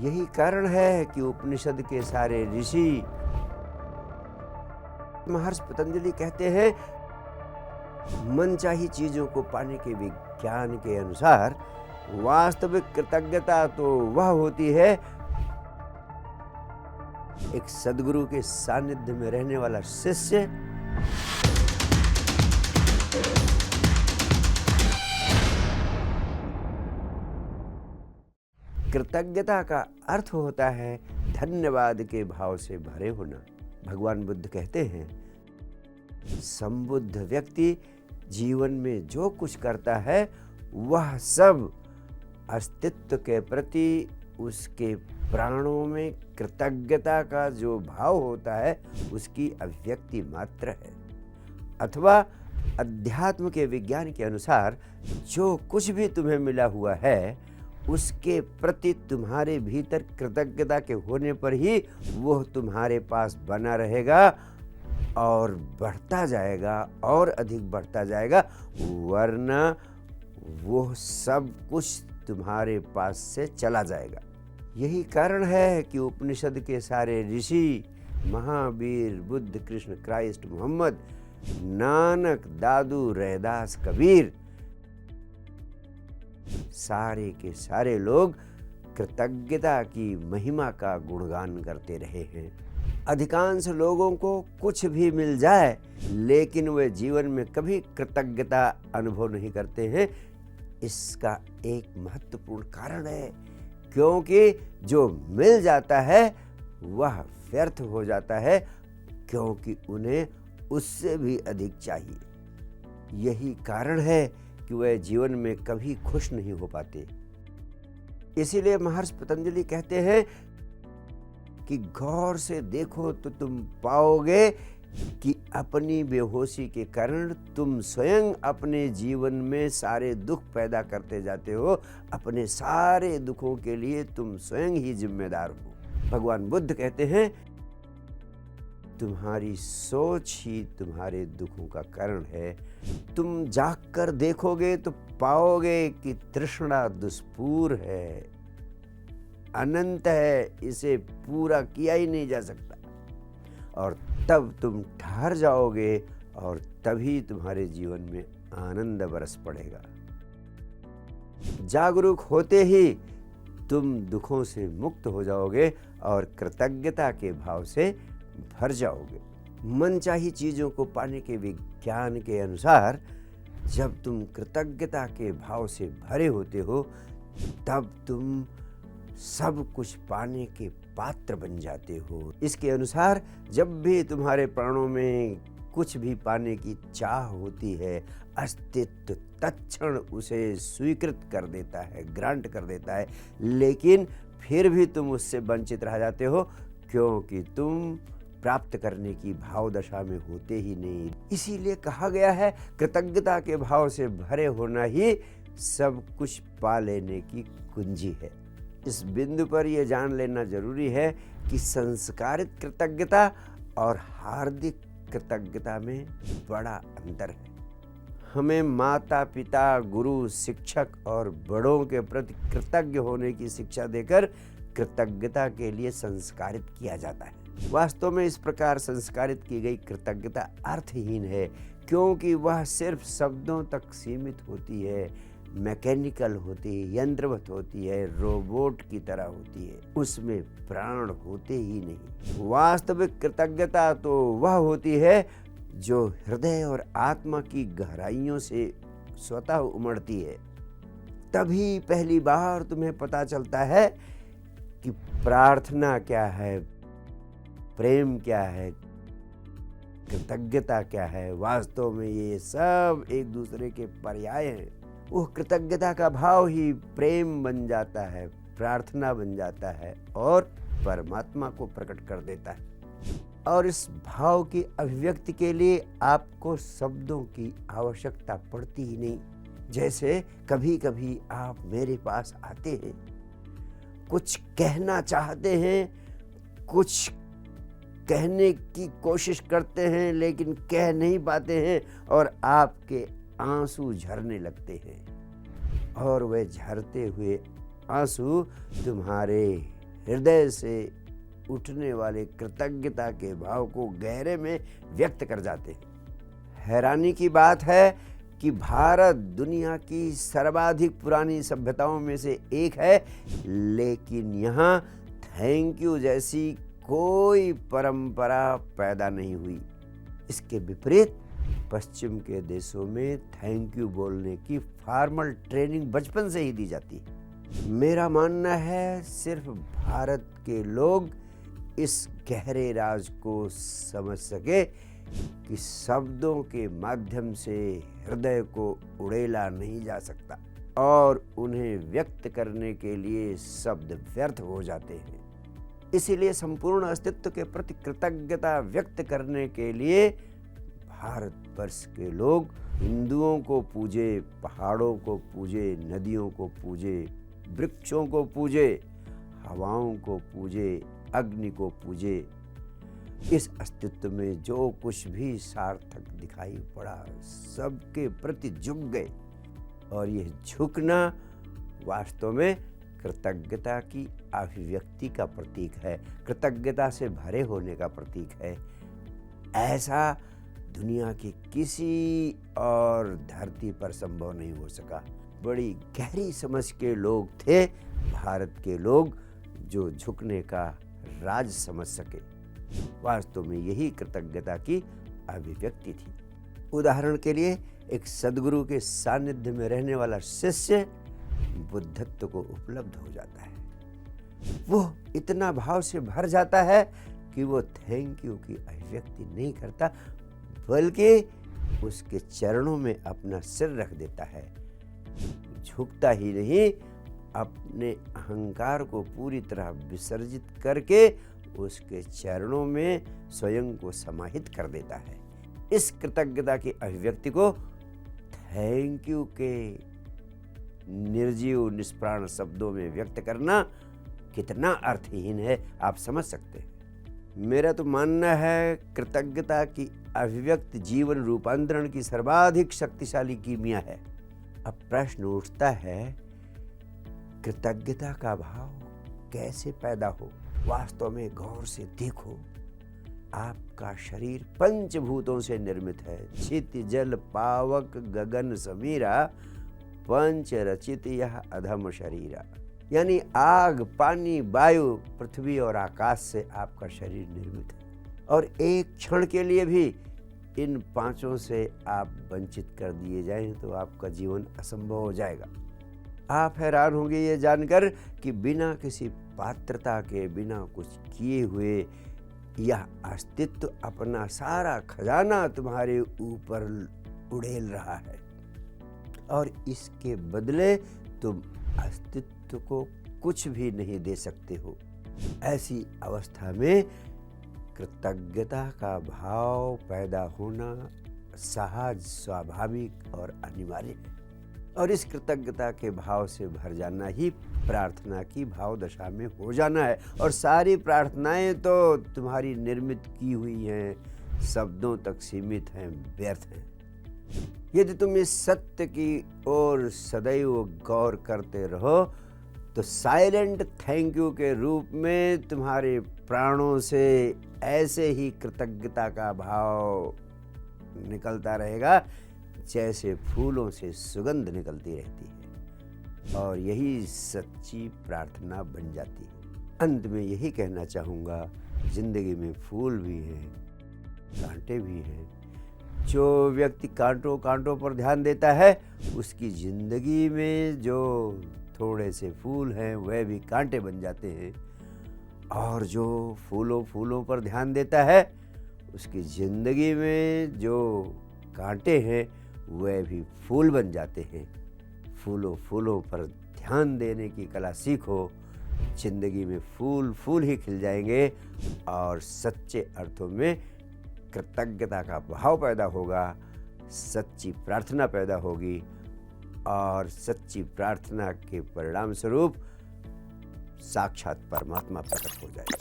यही कारण है कि उपनिषद के सारे ऋषि महर्षि पतंजलि कहते हैं, मनचाही चीजों को पाने के विज्ञान के अनुसार वास्तविक कृतज्ञता तो वह होती है एक सद्गुरु के सानिध्य में रहने वाला शिष्य कृतज्ञता का अर्थ होता है धन्यवाद के भाव से भरे होना। भगवान बुद्ध कहते हैं, संबुद्ध व्यक्ति जीवन में जो कुछ करता है वह सब अस्तित्व के प्रति उसके प्राणों में कृतज्ञता का जो भाव होता है उसकी अभिव्यक्ति मात्र है। अथवा अध्यात्म के विज्ञान के अनुसार जो कुछ भी तुम्हें मिला हुआ है उसके प्रति तुम्हारे भीतर कृतज्ञता के होने पर ही वह तुम्हारे पास बना रहेगा और बढ़ता जाएगा और अधिक बढ़ता जाएगा, वरना वो सब कुछ तुम्हारे पास से चला जाएगा। यही कारण है कि उपनिषद के सारे ऋषि, महावीर, बुद्ध, कृष्ण, क्राइस्ट, मोहम्मद, नानक, दादू, रैदास, कबीर, सारे के सारे लोग कृतज्ञता की महिमा का गुणगान करते रहे हैं। अधिकांश लोगों को कुछ भी मिल जाए लेकिन वे जीवन में कभी कृतज्ञता अनुभव नहीं करते हैं। इसका एक महत्वपूर्ण कारण है, क्योंकि जो मिल जाता है वह व्यर्थ हो जाता है, क्योंकि उन्हें उससे भी अधिक चाहिए। यही कारण है कि वह जीवन में कभी खुश नहीं हो पाते। इसीलिए महर्षि पतंजलि कहते हैं कि गौर से देखो तो तुम पाओगे कि अपनी बेहोशी के कारण तुम स्वयं अपने जीवन में सारे दुख पैदा करते जाते हो। अपने सारे दुखों के लिए तुम स्वयं ही जिम्मेदार हो। भगवान बुद्ध कहते हैं, तुम्हारी सोच ही तुम्हारे दुखों का कारण है। तुम जाग कर देखोगे तो पाओगे कि तृष्णा दुष्पूर है, अनंत है, इसे पूरा किया ही नहीं जा सकता। और तब तुम ठहर जाओगे और तभी तुम्हारे जीवन में आनंद बरस पड़ेगा। जागरूक होते ही तुम दुखों से मुक्त हो जाओगे और कृतज्ञता के भाव से भर जाओगे। मनचाही चीजों को पाने के विज्ञान के अनुसार जब तुम कृतज्ञता के भाव से भरे होते हो तब तुम सब कुछ पाने के पात्र बन जाते हो। इसके अनुसार जब भी तुम्हारे प्राणों में कुछ भी पाने की चाह होती है, अस्तित्व तत्क्षण उसे स्वीकृत कर देता है, ग्रांट कर देता है, लेकिन फिर भी तुम उससे वंचित रह जाते हो, क्योंकि तुम प्राप्त करने की भाव दशा में होते ही नहीं। इसीलिए कहा गया है, कृतज्ञता के भाव से भरे होना ही सब कुछ पा लेने की कुंजी है। इस बिंदु पर यह जान लेना जरूरी है कि संस्कारित कृतज्ञता और हार्दिक कृतज्ञता में बड़ा अंतर है। हमें माता पिता, गुरु, शिक्षक और बड़ों के प्रति कृतज्ञ होने की शिक्षा देकर कृतज्ञता के लिए संस्कारित किया जाता है। वास्तव में इस प्रकार संस्कारित की गई कृतज्ञता अर्थहीन है, क्योंकि वह सिर्फ शब्दों तक सीमित होती है, मैकेनिकल होती है, यंत्रवत होती है, रोबोट की तरह होती है, उसमें प्राण होते ही नहीं। वास्तविक कृतज्ञता तो वह होती है जो हृदय और आत्मा की गहराइयों से स्वतः उमड़ती है। तभी पहली बार तुम्हें पता चलता है कि प्रार्थना क्या है, प्रेम क्या है, कृतज्ञता क्या है। वास्तव में ये सब एक दूसरे के पर्याय हैं। वो कृतज्ञता का भाव ही प्रेम बन जाता है, प्रार्थना बन जाता है और परमात्मा को प्रकट कर देता है। और इस भाव की अभिव्यक्ति के लिए आपको शब्दों की आवश्यकता पड़ती ही नहीं। जैसे कभी कभी आप मेरे पास आते हैं, कुछ कहना चाहते हैं, कुछ कहने की कोशिश करते हैं लेकिन कह नहीं पाते हैं और आपके आंसू झरने लगते हैं, और वे झरते हुए आंसू तुम्हारे हृदय से उठने वाले कृतज्ञता के भाव को गहरे में व्यक्त कर जाते हैं। हैरानी की बात है कि भारत दुनिया की सर्वाधिक पुरानी सभ्यताओं में से एक है, लेकिन यहाँ थैंक यू जैसी कोई परंपरा पैदा नहीं हुई। इसके विपरीत पश्चिम के देशों में थैंक यू बोलने की फॉर्मल ट्रेनिंग बचपन से ही दी जाती है। मेरा मानना है सिर्फ भारत के लोग इस गहरे राज को समझ सके कि शब्दों के माध्यम से हृदय को उड़ेला नहीं जा सकता और उन्हें व्यक्त करने के लिए शब्द व्यर्थ हो जाते हैं। इसीलिए संपूर्ण अस्तित्व के प्रति कृतज्ञता व्यक्त करने के लिए भारतवर्ष के लोग हिंदुओं को पूजे, पहाड़ों को पूजे, नदियों को पूजे, वृक्षों को पूजे, हवाओं को पूजे, अग्नि को पूजे। इस अस्तित्व में जो कुछ भी सार्थक दिखाई पड़ा सबके प्रति झुक गए और यह झुकना वास्तव में कृतज्ञता की अभिव्यक्ति का प्रतीक है, कृतज्ञता से भरे होने का प्रतीक है। ऐसा दुनिया की किसी और धरती पर संभव नहीं हो सका। बड़ी गहरी समझ के लोग थे भारत के लोग, जो झुकने का राज समझ सके। वास्तव में यही कृतज्ञता की अभिव्यक्ति थी। उदाहरण के लिए एक सद्गुरु के सानिध्य में रहने वाला शिष्य बुद्धत्व को उपलब्ध हो जाता है। वो इतना भाव से भर जाता है कि वो थैंक यू की अभिव्यक्ति नहीं करता, बल्कि उसके चरणों में अपना सिर रख देता है। झुकता ही नहीं, अपने अहंकार को पूरी तरह विसर्जित करके उसके चरणों में स्वयं को समाहित कर देता है। इस कृतज्ञता की अभिव्यक्ति को थैंक यू के निर्जीव निष्प्राण शब्दों में व्यक्त करना कितना अर्थहीन है, आप समझ सकते हैं। मेरा तो मानना है कृतज्ञता की अभिव्यक्ति जीवन रूपांतरण की सर्वाधिक शक्तिशाली कीमिया है। अब प्रश्न उठता है, कृतज्ञता का भाव कैसे पैदा हो? वास्तव में गौर से देखो, आपका शरीर पंचभूतों से निर्मित है। छित जल पावक गगन समीरा, पंच रचित यह अधम शरीरा। यानी आग, पानी, वायु, पृथ्वी और आकाश से आपका शरीर निर्मित है। और एक क्षण के लिए भी इन पांचों से आप वंचित कर दिए जाएं तो आपका जीवन असंभव हो जाएगा। आप हैरान होंगे ये जानकर कि बिना किसी पात्रता के, बिना कुछ किए हुए यह अस्तित्व अपना सारा खजाना तुम्हारे ऊपर उड़ेल रहा है और इसके बदले तुम अस्तित्व को कुछ भी नहीं दे सकते हो। ऐसी अवस्था में कृतज्ञता का भाव पैदा होना सहज, स्वाभाविक और अनिवार्य है। और इस कृतज्ञता के भाव से भर जाना ही प्रार्थना की भाव दशा में हो जाना है। और सारी प्रार्थनाएं तो तुम्हारी निर्मित की हुई हैं, शब्दों तक सीमित हैं, व्यर्थ हैं। यदि तुम इस सत्य की ओर सदैव गौर करते रहो तो साइलेंट थैंक यू के रूप में तुम्हारे प्राणों से ऐसे ही कृतज्ञता का भाव निकलता रहेगा जैसे फूलों से सुगंध निकलती रहती है, और यही सच्ची प्रार्थना बन जाती है। अंत में यही कहना चाहूँगा, जिंदगी में फूल भी हैं, कांटे भी हैं। जो व्यक्ति कांटों कांटों पर ध्यान देता है, उसकी जिंदगी में जो थोड़े से फूल हैं वह भी कांटे बन जाते हैं, और जो फूलों फूलों पर ध्यान देता है, उसकी जिंदगी में जो कांटे हैं वह भी फूल बन जाते हैं। फूलों फूलों पर ध्यान देने की कला सीखो, जिंदगी में फूल फूल ही खिल जाएंगे और सच्चे अर्थों में कृतज्ञता का भाव पैदा होगा, सच्ची प्रार्थना पैदा होगी, और सच्ची प्रार्थना के परिणाम स्वरूप साक्षात परमात्मा प्रकट हो जाएगा।